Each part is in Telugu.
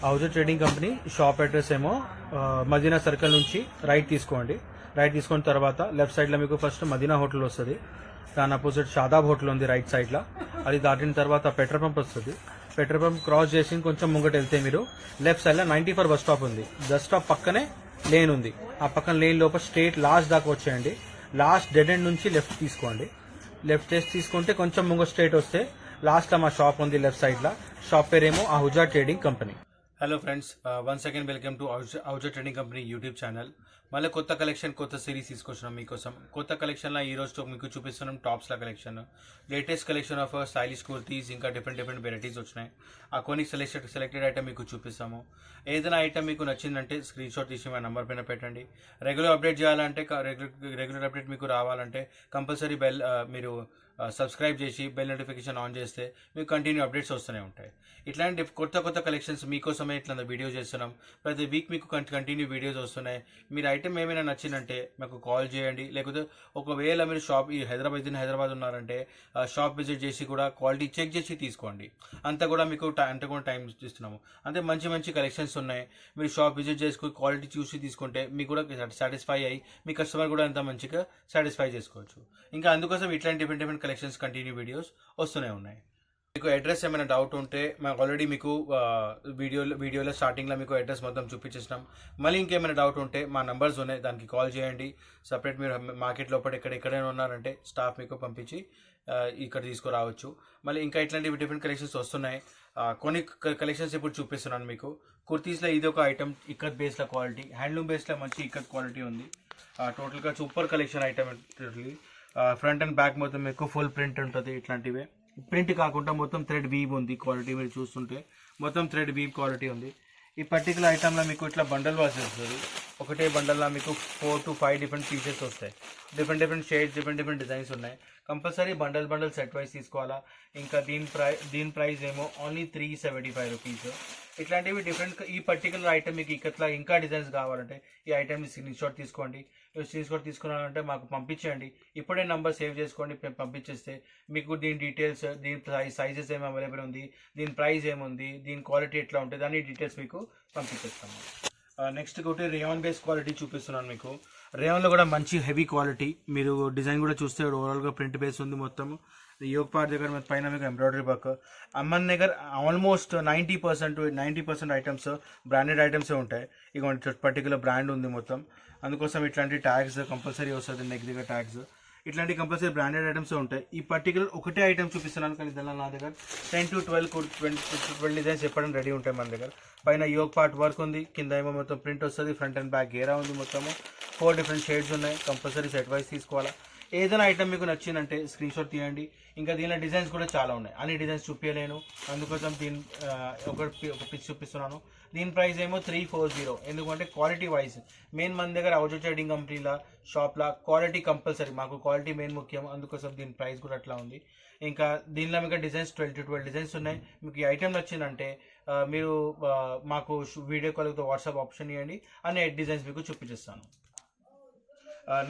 హౌజర్ ట్రేడింగ్ కంపెనీ షాప్ అడ్రస్ ఏమో మదీనా సర్కిల్ నుంచి రైట్ తీసుకోండి. రైట్ తీసుకున్న తర్వాత లెఫ్ట్ సైడ్లో మీకు ఫస్ట్ మదీనా హోటల్ వస్తుంది. దాని అపోజిట్ షాదాబ్ హోటల్ ఉంది రైట్ సైడ్లో. అది దాటిన తర్వాత పెట్రోల్ పంప్ వస్తుంది. పెట్రోల్ పంప్ క్రాస్ చేసి కొంచెం ముంగట వెళ్తే మీరు లెఫ్ట్ సైడ్లో 94 బస్ స్టాప్ ఉంది. బస్ స్టాప్ పక్కనే లేన్ ఉంది. ఆ పక్కన లేన్ లోపల స్ట్రేట్ లాస్ట్ దాకా వచ్చేయండి. లాస్ట్ డెడ్ ఎండ్ నుంచి లెఫ్ట్ తీసుకోండి. లెఫ్ట్ చేసి తీసుకుంటే కొంచెం ముంగ స్ట్రేట్ వస్తే లాస్ట్లో మా షాప్ ఉంది లెఫ్ట్ సైడ్లో. షాప్ పేరేమో Ahuja trading company. Hello friends, once again welcome to Ahuja trading company YouTube channel. మళ్ళీ కొత్త కలెక్షన్, కొత్త సిరీస్ తీసుకొచ్చినాం మీకోసం. కొత్త కలెక్షన్లో ఈ రోజు మీకు చూపిస్తున్నాం టాప్స్ల collection. Latest collection of stylish kurtis, ఇంకా డిఫరెంట్ వెరైటీస్ వచ్చినాయి. ఆ కొన్ని సెలెక్టెడ్ ఐటమ్ మీకు చూపిస్తాము. ఏదైనా ఐటమ్ మీకు నచ్చిందంటే స్క్రీన్ షాట్ తీసి మా నంబర్ పైన పెట్టండి. రెగ్యులర్ అప్డేట్ చేయాలంటే, రెగ్యులర్ అప్డేట్ మీకు రావాలంటే కంపల్సరీ బెల్ మీరు సబ్స్క్రైబ్ చేసి బెల్ నోటిఫికేషన్ ఆన్ చేస్తే మీకు కంటిన్యూ అప్డేట్స్ వస్తూనే ఉంటాయి. ఇట్లాంటి కొత్త కలెక్షన్స్ మీకోసమే ఇట్లా వీడియో చేస్తున్నాం. ప్రతి వీక్ మీకు కంటిన్యూ వీడియోస్ వస్తున్నాయి. మీరు ఐటమ్ ఏమైనా నచ్చిందంటే మాకు కాల్ చేయండి. లేకపోతే ఒకవేళ మీరు షాప్ హైదరాబాద్ ఉన్నారంటే షాప్ విజిట్ చేసి కూడా క్వాలిటీ చెక్ చేసి తీసుకోండి. అంతా కూడా మీకు టైం ఇస్తున్నాము. అంటే మంచి కలెక్షన్స్ ఉన్నాయి. మీరు షాప్ విజిట్ చేసుకుని క్వాలిటీ చూసి తీసుకుంటే మీకు కూడా సాటిస్ఫై అయ్యి మీ కస్టమర్ కూడా అంత మంచిగా సాటిస్ఫై చేసుకోవచ్చు. ఇంకా అందుకోసం ఇట్లాంటి డిఫరెంట్ కలెక్షన్స్ కంటిన్యూ వీడియోస్ వస్తూనే ఉన్నాయి. మీకు అడ్రస్ ఏమైనా డౌట్ ఉంటే మాకు ఆల్రెడీ మీకు వీడియోలో స్టార్టింగ్లో మీకు అడ్రస్ మొత్తం చూపించేసినాం. మళ్ళీ ఇంకేమైనా డౌట్ ఉంటే మా నంబర్స్ ఉన్నాయి, దానికి కాల్ చేయండి. సపరేట్ మీరు మార్కెట్ లోపల ఎక్కడైనా ఉన్నారంటే స్టాఫ్ మీకు పంపించి ఇక్కడ తీసుకురావచ్చు. మళ్ళీ ఇంకా ఇట్లాంటివి డిఫరెంట్ కలెక్షన్స్ వస్తున్నాయి. కొన్ని కలెక్షన్స్ ఇప్పుడు చూపిస్తున్నాను మీకు. కుర్తీస్లో ఇది ఒక ఐటమ్, ఇక్కత్ బేస్లో క్వాలిటీ, హ్యాండ్లూమ్ బేస్లో మంచి ఇక్కత్ క్వాలిటీ ఉంది. టోటల్గా super collection item. Front and back మొత్తం మీకు ఫుల్ ప్రింట్ ఉంటుంది. ఇట్లాంటివే ప్రింట్ కాకుండా మొత్తం థ్రెడ్ వీవ్ ఉంది. క్వాలిటీ మీరు చూస్తుంటే మొత్తం థ్రెడ్ వీవ్ క్వాలిటీ ఉంది. ఈ పర్టికులర్ ఐటమ్లో మీకు ఇట్లా బండల్ వాష్ వస్తుంది. ఒకటే బండల్లో మీకు 4 to 5 డిఫరెంట్ పీసెస్ వస్తాయి. డిఫరెంట్ షేడ్స్, డిఫరెంట్ డిజైన్స్ ఉన్నాయి. కంపల్సరీ బండల్ సెట్ వైజ్ తీసుకోవాలా. ఇంకా దీని ప్రైస్ ఏమో ఓన్లీ 375 రూపీస్. ఇట్లాంటివి డిఫరెంట్. ఈ పర్టికులర్ ఐటమ్ మీకు ఇట్లా ఇంకా డిజైన్స్ కావాలంటే ఈ ఐటమ్ని స్క్రీన్ షాట్ తీసుకోండి. స్క్రీన్ షాట్ తీసుకున్నారంటే మాకు పంపించండి. ఇప్పుడే నంబర్ సేవ్ చేసుకోండి. పంపించేస్తే మీకు దీని డీటెయిల్స్, దీని సైజెస్ ఏమి అవైలబుల్ ఉంది, దీని ప్రైస్ ఏముంది, దీని క్వాలిటీ ఎట్లా ఉంటుంది అన్ని డీటెయిల్స్ మీకు పంపించేస్తాము. నెక్స్ట్ ఒకటి రేయాన్ బేస్ క్వాలిటీ చూపిస్తున్నాను మీకు. రేయాన్లో కూడా మంచి హెవీ క్వాలిటీ. మీరు డిజైన్ కూడా చూస్తే ఓవరాల్గా ప్రింట్ బేస్ ఉంది మొత్తం. యోగ్ పార్ట్ దగ్గర పైన మీకు ఎంబ్రాయిడరీ వర్క్. అమ్మన్ దగ్గర ఆల్మోస్ట్ 90% ఐటమ్స్ బ్రాండెడ్ ఐటమ్సే ఉంటాయి. ఇక పర్టికులర్ బ్రాండ్ ఉంది మొత్తం. అందుకోసం ఇట్లాంటి ట్యాగ్స్ కంపల్సరీ వస్తుంది. నెక్ దగ్గర ట్యాగ్స్ ఇట్లాంటి కంపల్సరీ బ్రాండెడ్ ఐటమ్స్ ఉంటాయి. ఈ పర్టికులర్ ఒకటే ఐటమ్ చూపిస్తున్నాను, కానీ దానిలో నా దగ్గర 10 to 12 డిజైన్స్ చెప్పడం రెడీ ఉంటాయి మన దగ్గర. పైన యోగ్ పార్ట్ వర్క్ ఉంది, కింద ఏమో మొత్తం ప్రింట్ వస్తుంది. ఫ్రంట్ అండ్ బ్యాక్ గేరా ఉంది. మొత్తము 4 డిఫరెంట్ షేడ్స్ ఉన్నాయి. కంపల్సరీ సెట్ వైజ్ తీసుకోవాలా. ఏదైనా ఐటమ్ మీకు నచ్చిందంటే స్క్రీన్ షాట్ తీయండి. ఇంకా దీనిలో డిజైన్స్ కూడా చాలా ఉన్నాయి. అన్ని డిజైన్స్ చూపించలేను, అందుకోసం ఒక పిక్స్ చూపిస్తున్నాను. దీని ప్రైస్ ఏమో 340. ఎందుకంటే క్వాలిటీ వైజ్ మెయిన్ మన దగ్గర అహుజా ట్రేడింగ్ కంపెనీలో షాప్లో క్వాలిటీ కంపల్సరీ. మాకు క్వాలిటీ మెయిన్ ముఖ్యం, అందుకోసం దీని ప్రైస్ కూడా అట్లా ఉంది. ఇంకా దీనిలో మీకు డిజైన్స్ 12 to 12 డిజైన్స్ ఉన్నాయి. మీకు ఈ ఐటమ్ నచ్చిందంటే మీరు మాకు వీడియో కాల్తో వాట్సాప్ ఆప్షన్ ఇవ్వండి. అన్ని 8 డిజైన్స్ మీకు చూపించేస్తాను.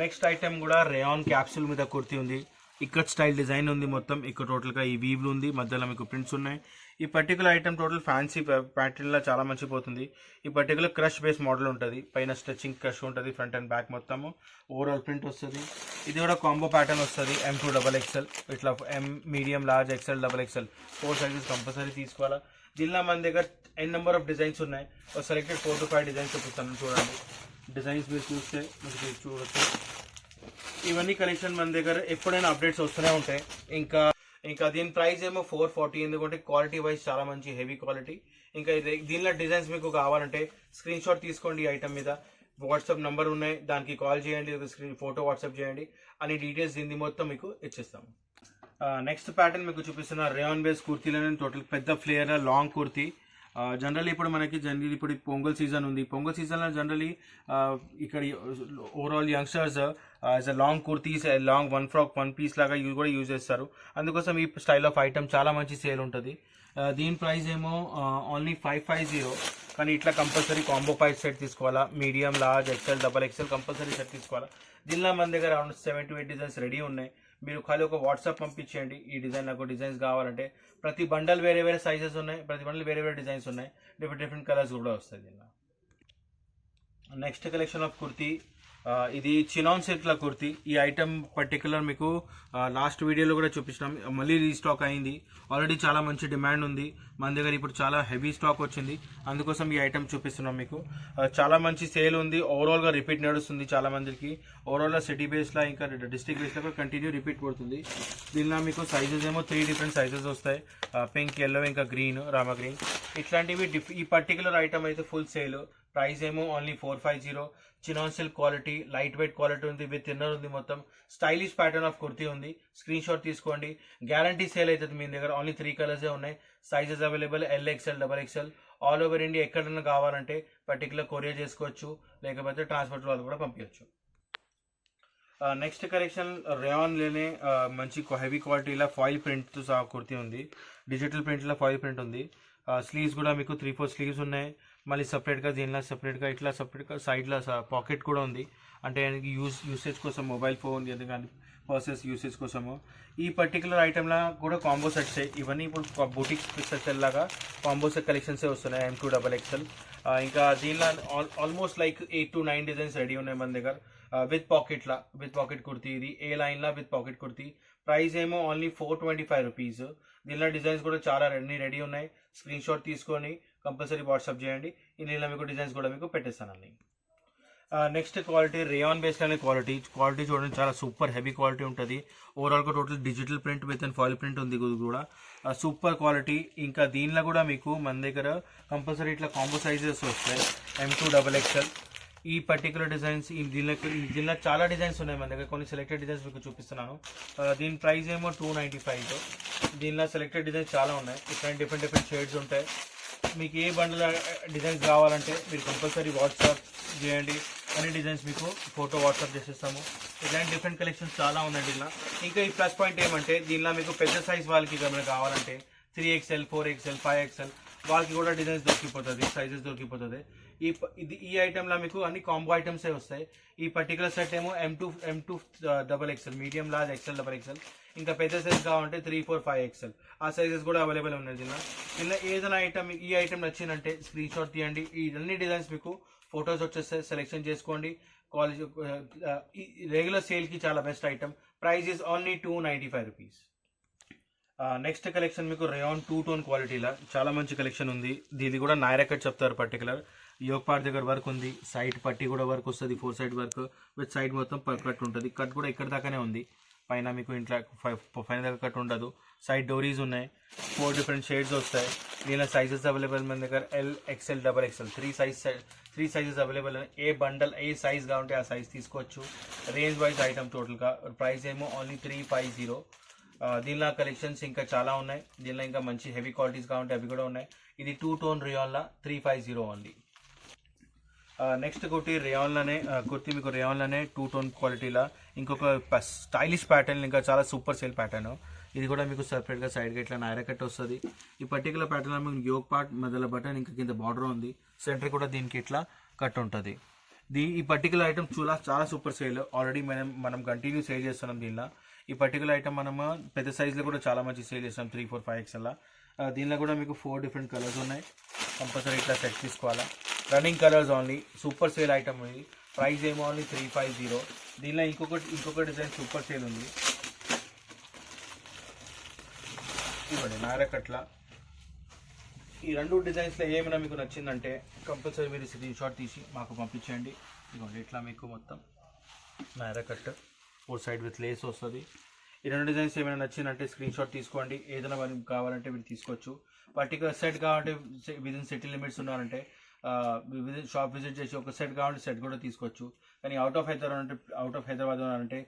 నెక్స్ట్ ఐటమ్ కూడా రేయాన్ క్యాప్సూల్ మీద కుర్తీ ఉంది. ఇక్కత్ స్టైల్ డిజైన్ ఉంది మొత్తం. ఇక్కడ టోటల్గా ఈ వీవ్లు ఉంది, మధ్యలో మీకు ప్రింట్స్ ఉన్నాయి. ఈ పర్టికులర్ ఐటమ్ టోటల్ ఫ్యాన్సీ ప్యాటర్న్లో చాలా మంచిపోతుంది. ఈ పర్టికులర్ క్రష్ బేస్ మోడల్ ఉంటుంది. పైన స్ట్రెచింగ్ క్రష్ ఉంటుంది. ఫ్రంట్ అండ్ బ్యాక్ మొత్తము ఓవరాల్ ప్రింట్ వస్తుంది. ఇది కూడా కాంబో ప్యాటర్న్ వస్తుంది. M2 XXL, ఇట్లా M medium, large, XL, XXL 4 sizes compulsory తీసుకోవాలా. దీనిలో మన దగ్గర నెంబర్ ఆఫ్ డిజైన్స్ ఉన్నాయి. సెలెక్టెడ్ 4 to 5 డిజైన్స్ చూపిస్తాను చూడండి. డిజైన్స్ మీరు చూస్తే మీకు చూడొచ్చు. ఇవన్నీ కలెక్షన్ మన దగ్గర ఎప్పుడైనా అప్డేట్స్ వస్తూనే ఉంటాయి. ఇంకా దీని ప్రైస్ ఏమో 440. ఎందుకంటే క్వాలిటీ వైజ్ చాలా మంచి హెవీ క్వాలిటీ. ఇంకా దీనిలో డిజైన్స్ మీకు కావాలంటే స్క్రీన్ షాట్ తీసుకోండి. ఈ ఐటమ్ మీద వాట్సాప్ నెంబర్ ఉన్నాయి, దానికి కాల్ చేయండి. స్క్రీన్ ఫోటో వాట్సాప్ చేయండి. అన్ని డీటెయిల్స్ దీన్ని మొత్తం మీకు ఇచ్చేస్తాము. నెక్స్ట్ ప్యాటర్న్ మీకు చూపిస్తున్న రేయాన్ బేస్ కుర్తీలోనే టోటల్ పెద్ద ఫ్లేయర్ లాంగ్ కుర్తీ. జనరల్లీ ఇప్పుడు పొంగల్ సీజన్ ఉంది. పొంగల్ సీజన్లో జనరల్లీ ఇక్కడ overall youngsters as a long kurtis, long one frock, one piece లాగా కూడా యూజ్ చేస్తారు. అందుకోసం ఈ స్టైల్ ఆఫ్ ఐటమ్ చాలా మంచి సేల్ ఉంటుంది. దీని ప్రైస్ ఏమో ఓన్లీ 550. కానీ ఇట్లా కంపల్సరీ కాంబో ప్రైస్ సెట్ తీసుకోవాలా. Medium, large, XL, XXL compulsory set తీసుకోవాలా. దీనిలో మన దగ్గర అరౌండ్ 7 to 8 డిజైన్స్ రెడీ ఉన్నాయి. మీరు ఖాళీ ఒక వాట్సాప్ పంపించేయండి, ఈ డిజైన్ నాకు డిజైన్స్ కావాలంటే. ప్రతి బండల్ వేరే వేరే సైజెస్ ఉన్నాయి, ప్రతి బండల్ వేరే వేరే డిజైన్స్ ఉన్నాయి, డిఫరెంట్ కలర్స్ కూడా వస్తాయి దీనిలో. నెక్స్ట్ కలెక్షన్ ఆఫ్ కుర్తీ, ఇది చినాన్ సిల్క్ల కుర్తీ. ఈ ఐటమ్ పర్టికులర్ మీకు లాస్ట్ వీడియోలో కూడా చూపించినాం, మళ్ళీ రీస్టాక్ అయింది. ఆల్రెడీ చాలా మంచి డిమాండ్ ఉంది మన దగ్గర, ఇప్పుడు చాలా హెవీ స్టాక్ వచ్చింది, అందుకోసం ఈ ఐటమ్ చూపిస్తున్నాం మీకు. చాలా మంచి సేల్ ఉంది, ఓవరాల్గా రిపీట్ నడుస్తుంది చాలా మందికి. ఓవరాల్గా సిటీ బేస్లో ఇంకా డిస్ట్రిక్ట్ బేస్లో కూడా కంటిన్యూ రిపీట్ పడుతుంది. దీనిలో మీకు సైజెస్ ఏమో 3 డిఫరెంట్ సైజెస్ వస్తాయి, పింక్, ఎల్లో, ఇంకా గ్రీన్, రామా గ్రీన్. ఇట్లాంటివి ఈ పర్టికులర్ ఐటమ్ అయితే ఫుల్ సేల్. ప్రైస్ ఏమో only 450. Chinon silk quality, light weight quality ఉంది, విత్ ఇన్నర్ ఉంది, మొత్తం స్టైలిష్ ప్యాటర్న్ ఆఫ్ కుర్తీ ఉంది. స్క్రీన్ షాట్ తీసుకోండి, గ్యారంటీ సేల్ అవుతుంది మీ దగ్గర. ఓన్లీ 3 కలర్సే ఉన్నాయి, sizes available LXL, XXL. All over India ఎక్కడన్నా కావాలంటే పర్టికులర్ కొరియర్ చేసుకోవచ్చు, లేకపోతే ట్రాన్స్పోర్ట్ వాళ్ళు కూడా పంపించవచ్చు. నెక్స్ట్ కలెక్షన్ రేయాన్ లేనే మంచి హెవీ క్వాలిటీలో ఫాయిల్ ప్రింట్తో సహా కుర్తీ ఉంది, డిజిటల్ ప్రింట్లో ఫాయిల్ ప్రింట్ ఉంది. స్లీవ్స్ కూడా మీకు 3-4 స్లీవ్స్ ఉన్నాయి. మళ్ళీ సపరేట్గా దీనిలో సపరేట్గా ఇట్లా సపరేట్గా సైడ్లో పాకెట్ కూడా ఉంది, అంటే యూసేజ్ కోసం, మొబైల్ ఫోన్ కానీ పర్సెస్ యూసేజ్ కోసము. ఈ పర్టికులర్ ఐటెంలో కూడా కాంబో సెట్స్, ఇవన్నీ ఇప్పుడు బూటిక్ సెట్ లాగా కాంబో సెట్ కలెక్షన్సే వస్తున్నాయి, M2 XXL. ఇంకా దీనిలో almost like 8 to 9 designs ready ఉన్నాయి మన దగ్గర, విత్ పాకెట్ కుర్తీ. ఇది ఏ లైన్లో విత్ పాకెట్ కుర్తీ. ప్రైస్ ఏమో ఓన్లీ 425 రూపీస్. దీనిలో డిజైన్స్ కూడా చాలా రెడీ ఉన్నాయి, స్క్రీన్ షాట్ తీసుకొని కంపల్సరీ వాట్సాప్ చేయండి. ఇందులో మీకు డిజైన్స్ కూడా మీకు పెట్టేస్తానండి. నెక్స్ట్ క్వాలిటీ రేయాన్ బేస్డ్ అనే క్వాలిటీ చూడండి, చాలా సూపర్ హెవీ క్వాలిటీ ఉంటుంది. ఓవరాల్గా total digital print with and foil print ఉంది కూడా, సూపర్ క్వాలిటీ. ఇంకా దీనిలో కూడా మీకు మన దగ్గర కంపల్సరీ ఇట్లా కాంబో సైజెస్ వస్తాయి, M2 XXL. ఈ పర్టికులర్ డిజైన్స్ దీనిలో చాలా డిజైన్స్ ఉన్నాయి మన దగ్గర, కొన్ని సెలెక్టెడ్ డిజైన్స్ మీకు చూపిస్తున్నాను. దీని ప్రైస్ ఏమో 295. దీనిలో సెలెక్టెడ్ డిజైన్స్ చాలా ఉన్నాయి, డిఫరెంట్ షేడ్స్ ఉంటాయి. మీకు ఏ బండ్ల డిజైన్స్ కావాలంటే మీరు కంపల్సరీ వాట్సాప్ చేయండి, అన్ని డిజైన్స్ మీకు ఫోటో వాట్సాప్ చేసేస్తాము. ఇలాంటి డిఫరెంట్ కలెక్షన్స్ చాలా ఉన్నాయి దీనిలో. ఇంకా ఈ ప్లస్ పాయింట్ ఏమంటే దీనిలో మీకు పెద్ద సైజ్ వాళ్ళకి ఏమైనా కావాలంటే 3XL, 4XL, 5XL వాళ్ళకి కూడా డిజైన్స్ దొరికిపోతుంది, సైజెస్ దొరికిపోతుంది. ఈ ఐటెంలో మీకు అన్ని కాంబో ఐటమ్సే వస్తాయి. ఈ పర్టికులర్ సెట్ ఏమో M2 XXL, medium, large, XL, XXL. ఇంకా పెద్ద సైజ్ కావాలంటే 3, 4, 5XL. ఆ సైజెస్ కూడా అవైలబుల్ ఉన్నాయి దీనిలో. ఏదైనా ఐటమ్ ఈ ఐటమ్ నచ్చిందంటే స్క్రీన్ షాట్ తీయండి, ఈ అన్ని డిజైన్స్ మీకు ఫొటోస్ వచ్చేస్తే సెలెక్షన్ చేసుకోండి. రెగ్యులర్ సేల్కి చాలా best item. Price is only 295 rupees. Next collection మీకు రేయాన్ 2 టోన్ క్వాలిటీలో చాలా మంచి కలెక్షన్ ఉంది. దీది కూడా నైరా కట్ చెప్తారు పర్టికులర్. యోగ్ పార్ట్ దగ్గర వర్క్ ఉంది, సైడ్ పట్టి కూడా వర్క్ వస్తుంది, 4 సైడ్ వర్క్ విత్ సైడ్ మొత్తం కట్ ఉంటుంది. కట్ కూడా ఇక్కడ దాకానే ఉంది, పైన మీకు ఇంట్లో పైన దగ్గర కట్ ఉండదు. సైడ్ డోరీస్ ఉన్నాయి, 4 డిఫరెంట్ షేడ్స్ వస్తాయి. దీనిలో సైజెస్ అవైలబుల్ మన దగ్గర LXL, XXL, 3 సైజెస్ అవైలబుల్. ఏ బండల్ ఏ సైజ్ కావాలంటే ఆ సైజ్ తీసుకోవచ్చు. రేంజ్ వైజ్ ఐటమ్ టోటల్గా. ప్రైస్ ఏమో ఓన్లీ 350. దీనిలో కలెక్షన్స్ ఇంకా చాలా ఉన్నాయి. దీనిలో ఇంకా మంచి హెవీ క్వాలిటీస్ కావాలంటే అవి కూడా ఉన్నాయి. ఇది 2 టోన్ రేయాన్లా 350 ఓన్లీ. నెక్స్ట్ కుర్తీ రేయాన్లోనే మీకు రేయాన్లోనే 2 టోన్ క్వాలిటీలా ఇంకొక స్టైలిష్ ప్యాటర్న్, ఇంకా చాలా సూపర్ సేల్ ప్యాటర్న్. ఇది కూడా మీకు సపరేట్గా సైడ్గా ఇట్లా నైరా కట్ వస్తుంది. ఈ పర్టికులర్ ప్యాటర్న్లో మీకు యోగ్ పార్ట్ మొదల బటన్ ఇంకా కింద బార్డర్ ఉంది, సెంటర్ కూడా దీనికి ఇట్లా కట్ ఉంటుంది. ఈ పర్టికులర్ ఐటమ్ చాలా సూపర్ సేల్. ఆల్రెడీ మనం కంటిన్యూ సేల్ చేస్తున్నాం దీనిలో. ఈ పర్టికులర్ ఐటమ్ మనము పెద్ద సైజులో కూడా చాలా మంచి సేల్ చేస్తాం, 3, 4, 5XL. దీనిలో కూడా మీకు 4 డిఫరెంట్ కలర్స్ ఉన్నాయి, కంపల్సరీ ఇట్లా సెట్ తీసుకోవాలా. Running colours only, super sale item ఇది. ప్రైస్ ఏమో ఓన్లీ 350. దీనిలో ఇంకొక డిజైన్ సూపర్ సేల్ ఉంది, ఇవ్వండి నైరా కట్ల. ఈ 2 డిజైన్స్లో ఏమైనా మీకు నచ్చిందంటే కంపల్సరీ మీరు స్క్రీన్ షాట్ తీసి మాకు పంపించండి. ఇవ్వండి ఇట్లా మీకు మొత్తం Naira cut 4 side with lace వస్తుంది. ఈ 2 డిజైన్స్ ఏమైనా నచ్చిందంటే స్క్రీన్ షాట్ తీసుకోండి. ఏదైనా మనకి కావాలంటే మీరు తీసుకోవచ్చు. పర్టికులర్ సెట్ కావాలంటే విదిన్ సిటీ లిమిట్స్ ఉన్నారంటే షాప్ విజిట్ చేసి ఒక సెట్ కావాలంటే సెట్ కూడా తీసుకోవచ్చు. కానీ అవుట్ ఆఫ్ హైదరాబాద్ ఉన్నారంటే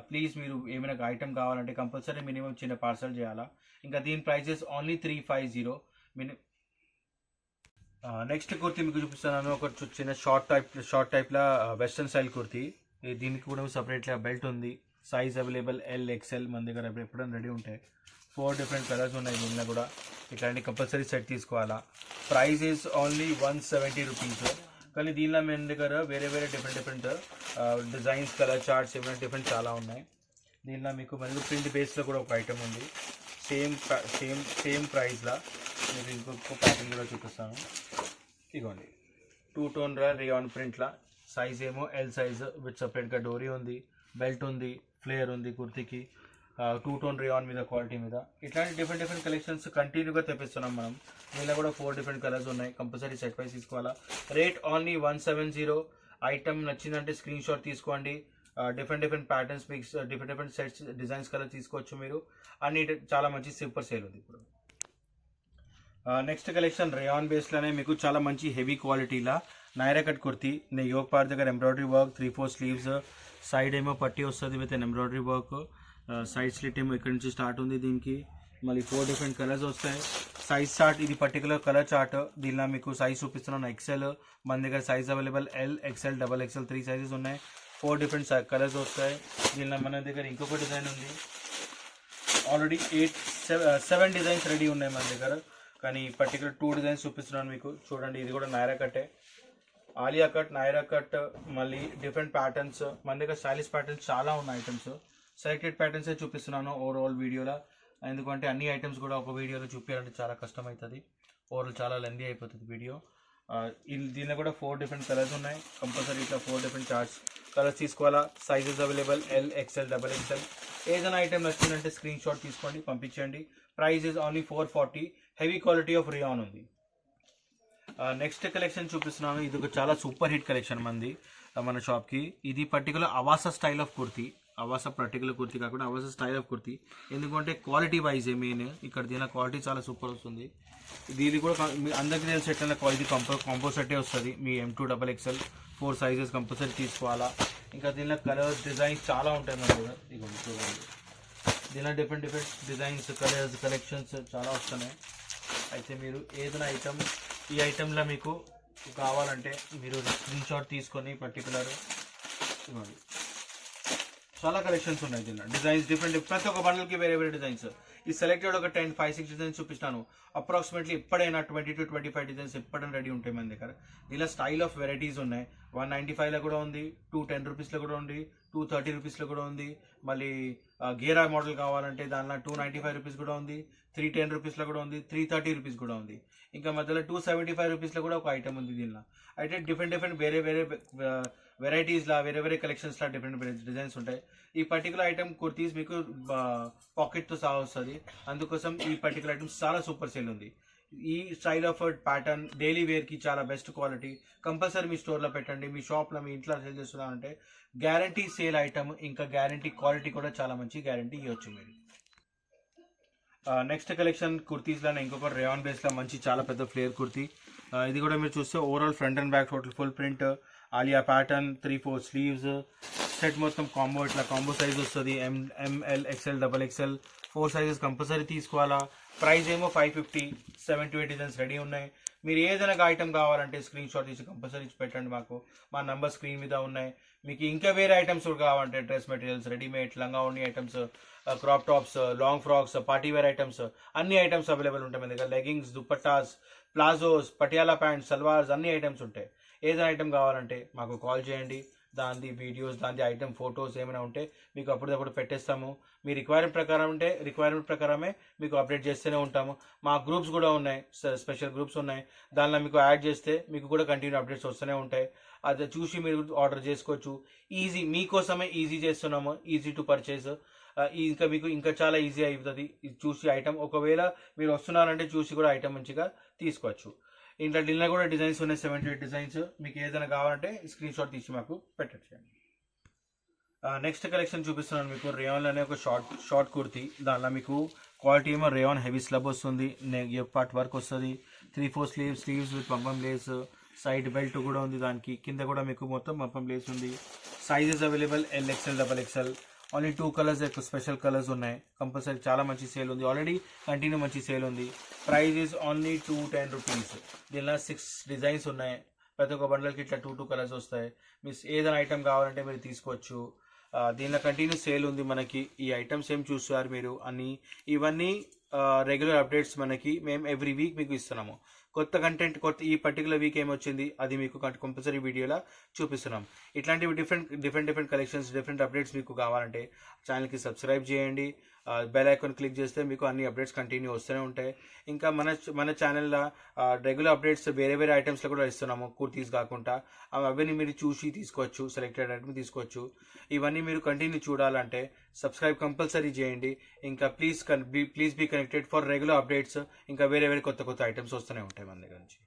ప్లీజ్ మీరు ఏమైనా ఐటమ్ కావాలంటే కంపల్సరీ మినిమం చిన్న పార్సల్ చేయాలా. ఇంకా దీని ప్రైజెస్ ఓన్లీ 350. నెక్స్ట్ కుర్తీ మీకు చూపిస్తున్నాను, ఒక చిన్న షార్ట్ టైప్లో వెస్ట్రన్ స్టైల్ కుర్తీ. దీనికి కూడా సపరేట్గా బెల్ట్ ఉంది, సైజ్ అవైలబుల్ LXL మన దగ్గర ఎప్పుడైనా రెడీ ఉంటాయి. 4 డిఫరెంట్ కలర్స్ ఉన్నాయి దీనిలో కూడా. ఇట్లాంటి కంపల్సరీ సెట్ తీసుకోవాలా. Price is only 170 rupees. కానీ దీనిలో మన దగ్గర వేరే డిఫరెంట్ డిజైన్స్, కలర్ చార్ట్స్ ఏమైనా డిఫరెంట్ చాలా ఉన్నాయి. దీనిలో మీకు మరియు ప్రింట్ బేస్లో కూడా ఒక ఐటమ్ ఉంది. సేమ్ ప్రైస్లా మీకు ఇంకొక ప్యాటర్న్ కూడా చూపిస్తాను. ఇదిగోండి 2 టోన్ రియాన్ ప్రింట్లా, సైజ్ ఏమో ఎల్ సైజ్ విత్ సపరేట్గా డోరీ ఉంది, బెల్ట్ ఉంది, ఫ్లేయర్ ఉంది కుర్తీకి. 2 టోన్ రియాన్ మీద క్వాలిటీ మీద ఇట్లాంటి డిఫరెంట్ కలెక్షన్స్ కంటిన్యూగా తెప్పిస్తున్నాం మనం. దీనిలో కూడా 4 డిఫరెంట్ కలర్స్ ఉన్నాయి. కంపల్సరీ సెట్ వైస్ తీసుకోవాలా. Rate only 170. ఐటమ్ నచ్చిందంటే స్క్రీన్ షాట్ తీసుకోండి. డిఫరెంట్ ప్యాటర్న్స్ మీకు డిఫరెంట్ సెట్స్ డిజైన్స్ కలర్ తీసుకోవచ్చు మీరు. అన్ని చాలా మంచి సూపర్ సేల్ ఉంది ఇప్పుడు. నెక్స్ట్ కలెక్షన్ రేయాన్ బేస్లోనే మీకు చాలా మంచి హెవీ క్వాలిటీలా Naira cut kurti. Yoke part దగ్గర ఎంబ్రాయిడరీ వర్క్, 3/4 స్లీవ్స్, సైడ్ ఏమో పట్టి వస్తుంది with embroidery work. Side slit ఏమో ఇక్కడ నుంచి స్టార్ట్ ఉంది. దీనికి మళ్ళీ 4 డిఫరెంట్ కలర్స్ వస్తాయి. సైజ్ చార్ట్ ఇది పర్టికులర్ కలర్ చార్ట్. దీనిలో మీకు సైజ్ చూపిస్తున్నాను ఎక్సెల్. మన దగ్గర size available L, XL, XXL 3 sizes ఉన్నాయి. 4 డిఫరెంట్ కలర్స్ వస్తాయి. దీనిలో మన దగ్గర ఇంకొక డిజైన్ ఉంది. ఆల్రెడీ 7 డిజైన్స్ రెడీ ఉన్నాయి మన దగ్గర, కానీ పర్టికులర్ 2 డిజైన్స్ చూపిస్తున్నాను మీకు. చూడండి, ఇది కూడా నైరా కట్టే, ఆలియా కట్, నైరా కట్, మళ్ళీ డిఫరెంట్ ప్యాటర్న్స్. మన దగ్గర స్టైలిష్ ప్యాటర్న్స్ చాలా ఉన్నాయి ఐటమ్స్. సెలెక్టెడ్ ప్యాటర్న్సే చూపిస్తున్నాను ఓవరాల్ వీడియోలో, ఎందుకంటే అన్ని ఐటమ్స్ కూడా ఒక వీడియోలో చూపించాలంటే చాలా కష్టం అవుతుంది. ఓవరాల్ చాలా లెందీ అయిపోతుంది వీడియో. దీనిలో కూడా 4 డిఫరెంట్ కలర్స్ ఉన్నాయి. కంపల్సరీ ఇట్లా 4 డిఫరెంట్ కలర్స్ తీసుకోవాలా. Sizes available L, XL, XXL. ఏదైనా ఐటమ్ నచ్చిందంటే స్క్రీన్ షాట్ తీసుకోండి, పంపించండి. Price is only 440. Heavy quality of rayon ఉంది. నెక్స్ట్ కలెక్షన్ చూపిస్తున్నాను. ఇది ఒక చాలా సూపర్ హిట్ కలెక్షన్ మంది మన షాప్కి. ఇది particular Avasa style of kurti. Avasa particular kurti కాకుండా అవాసా స్టైల్ ఆఫ్ కుర్తీ. ఎందుకంటే క్వాలిటీ వైజ్ మెయిన్ ఇక్కడ దీని క్వాలిటీ చాలా సూపర్ వస్తుంది. దీని కూడా మీ అందరికీ తెలిసి ఎట్లా క్వాలిటీ కాంపో సెట్టే వస్తుంది. మీ M2 XXL 4 సైజెస్ కంపల్సరీ తీసుకోవాలా. ఇంకా దీనిలో కలర్స్ డిజైన్స్ చాలా ఉంటాయి మన దగ్గర. ఇదిగోండి చూడండి, దీనిలో డిఫరెంట్ డిజైన్స్, కలర్స్, కలెక్షన్స్ చాలా వస్తున్నాయి. అయితే మీరు ఏదైనా ఐటమ్ ఈ ఐటెంలో మీకు కావాలంటే మీరు స్క్రీన్ షాట్ తీసుకొని పర్టికులర్ ఇవ్వండి. చాలా కలెక్షన్స్ ఉన్నాయి దీనిలో. డిజైన్స్ డిఫరెంట్, ప్రతి ఒక్క బండల్కి వేరే డిజైన్స్. ఈ సెలెక్టెడ్ ఒక 5-6 డిజైన్స్ చూపిస్తాను. అప్రాక్సిమేట్లీ ఎప్పుడైనా 20 to 25 డిజైన్స్ ఎప్పుడైనా రెడీ ఉంటాయి మన దగ్గర. ఇలా స్టైల్ ఆఫ్ వెరైటీస్ ఉన్నాయి. 195లో కూడా ఉంది, 210 రూపీస్లో కూడా ఉంది, 230 రూపీస్లో కూడా ఉంది. మళ్ళీ గేరా మోడల్ కావాలంటే దానిలో 295 రూపీస్ కూడా ఉంది, 310 రూపీస్లో కూడా ఉంది, 330 రూపీస్ కూడా ఉంది. ఇంకా మధ్యలో 275 రూపీస్లో కూడా ఒక ఐటమ్ ఉంది దీనిలో. అయితే డిఫరెంట్ వేరే వెరైటీస్లా, వేరే కలెక్షన్స్లా డిఫరెంట్ డిజైన్స్ ఉంటాయి. ఈ పర్టికులర్ ఐటమ్ కుర్తీస్ మీకు పాకెట్తో సహా వస్తుంది. అందుకోసం ఈ పర్టికులర్ ఐటమ్స్ చాలా సూపర్ సేల్ ఉంది. ఈ స్టైల్ ఆఫ్ ప్యాటర్న్ డైలీ వేర్కి చాలా బెస్ట్ క్వాలిటీ. కంపల్సరీ మీ స్టోర్లో పెట్టండి. మీ షాప్లో మీ ఇంట్లో సేల్ చేస్తున్నారంటే గ్యారంటీ సేల్ ఐటమ్, ఇంకా గ్యారంటీ క్వాలిటీ కూడా చాలా మంచి గ్యారంటీ ఇవ్వచ్చు మీరు. నెక్స్ట్ కలెక్షన్ కుర్తీస్లోనే ఇంకొక రేయాన్ బేస్లో మంచి చాలా పెద్ద ఫ్లేర్ కుర్తీ. ఇది కూడా మీరు చూస్తే overall front and back total full print, Alia pattern, 3/4 sleeves, set మొత్తం కాంబో. ఇట్లా కాంబో సైజ్ వస్తుంది. ML, XL, XXL 4 sizes compulsory తీసుకోవాలా. ప్రైస్ ఏమో 550. 7 to 8 డిజైన్స్ రెడీ ఉన్నాయి. మీరు ఏదైనా ఐటమ్ కావాలంటే స్క్రీన్ షాట్ తీసి కంపల్సరీ పెట్టండి మాకు. మా నంబర్ స్క్రీన్ మీద ఉన్నాయి. మీకు ఇంకా వేరే ఐటమ్స్ కూడా కావాలంటే డ్రెస్ మెటీరియల్స్, రెడీమేడ్ లంగా ఉండి items, crop tops, long frocks, party wear items, అన్ని ఐటమ్స్ అవైలబుల్ ఉంటాయి మన దగ్గర. Leggings, dupattas, palazzos, Patiala pants, salwars, అన్ని ఐటమ్స్ ఉంటాయి. ఏదైనా ఐటమ్ కావాలంటే మాకు కాల్ చేయండి. దాని వీడియోస్, దాని ఐటమ్ ఫొటోస్ ఏమైనా ఉంటే మీకు అప్పటికప్పుడు పెట్టేస్తాము. మీ రిక్వైర్మెంట్ ప్రకారమే మీకు అప్డేట్ చేస్తూనే ఉంటాము. మా గ్రూప్స్ కూడా ఉన్నాయి, స్పెషల్ గ్రూప్స్ ఉన్నాయి. దానిలో మీకు యాడ్ చేస్తే మీకు కూడా కంటిన్యూ అప్డేట్స్ వస్తూనే ఉంటాయి. అది చూసి మీరు ఆర్డర్ చేసుకోవచ్చు. ఈజీ, మీకోసమే ఈజీ చేస్తున్నాము. Easy to purchase. ఇంకా మీకు ఇంకా చాలా ఈజీ అవుతుంది చూసి ఐటమ్. ఒకవేళ మీరు వస్తున్నారంటే చూసి కూడా ఐటమ్ మంచిగా తీసుకోవచ్చు. ఇంట్లో డిన్నో కూడా డిజైన్స్ ఉన్నాయి, 7 to 8 డిజైన్స్. మీకు ఏదైనా కావాలంటే స్క్రీన్ షాట్ తీసి మాకు పెట్టండి. నెక్స్ట్ కలెక్షన్ చూపిస్తున్నాను మీకు. రేయాన్లోనే ఒక షార్ట్ కుర్తీ. దానిలో మీకు క్వాలిటీ ఏమో రేయాన్ హెవీ స్లబ్ వస్తుంది, నెక్ పార్ట్ వర్క్ వస్తుంది, 3/4 sleeves with pompom lace, side belt కూడా ఉంది. దానికి కింద కూడా మీకు మొత్తం పంపం లేస్ ఉంది. Sizes available L, XL, XXL. Only 2 colours, special colours ఉన్నాయి. కంపల్సరీ చాలా మంచి సేల్ ఉంది. ఆల్రెడీ కంటిన్యూ మంచి సేల్ ఉంది. Price is only 210 rupees. దీనిలో 6 డిజైన్స్ ఉన్నాయి. ప్రతి ఒక్క బండల్కి ఇట్లా 2 కలర్స్ వస్తాయి. మీరు ఏదైనా ఐటమ్ కావాలంటే మీరు తీసుకోవచ్చు. దీనిలో కంటిన్యూ సేల్ ఉంది మనకి. ఈ ఐటమ్స్ ఏం చూస్తారు మీరు అన్నీ, ఇవన్నీ రెగ్యులర్ అప్డేట్స్ మనకి మేము ఎవ్రీ వీక్ మీకు ఇస్తున్నాము. కొత్త కంటెంట్ ఈ పర్టికులర్ వీక్ ఏమొచ్చింది అది మీకు కంపల్సరీ వీడియోలా చూపిస్తున్నాం. ఇట్లాంటివి డిఫరెంట్ కలెక్షన్స్, డిఫరెంట్ అప్డేట్స్ మీకు కావాలంటే ఛానల్కి సబ్స్క్రైబ్ చేయండి. బెల్ ఐకాన్ క్లిక్ చేస్తే మీకు అన్ని అప్డేట్స్ కంటిన్యూ వస్తూనే ఉంటాయి. ఇంకా మన ఛానల్లో రెగ్యులర్ అప్డేట్స్ వేరే ఐటమ్స్లో కూడా ఇస్తున్నాము, కుర్తీస్ కాకుండా. అవన్నీ మీరు చూసి తీసుకోవచ్చు, సెలెక్టెడ్ ఐటమ్ తీసుకోవచ్చు. ఇవన్నీ మీరు కంటిన్యూ చూడాలంటే సబ్స్క్రైబ్ కంపల్సరీ చేయండి. ఇంకా please be connected for regular updates. ఇంకా వేరే కొత్త ఐటమ్స్ వస్తూనే ఉంటాయి మన దగ్గర నుంచి.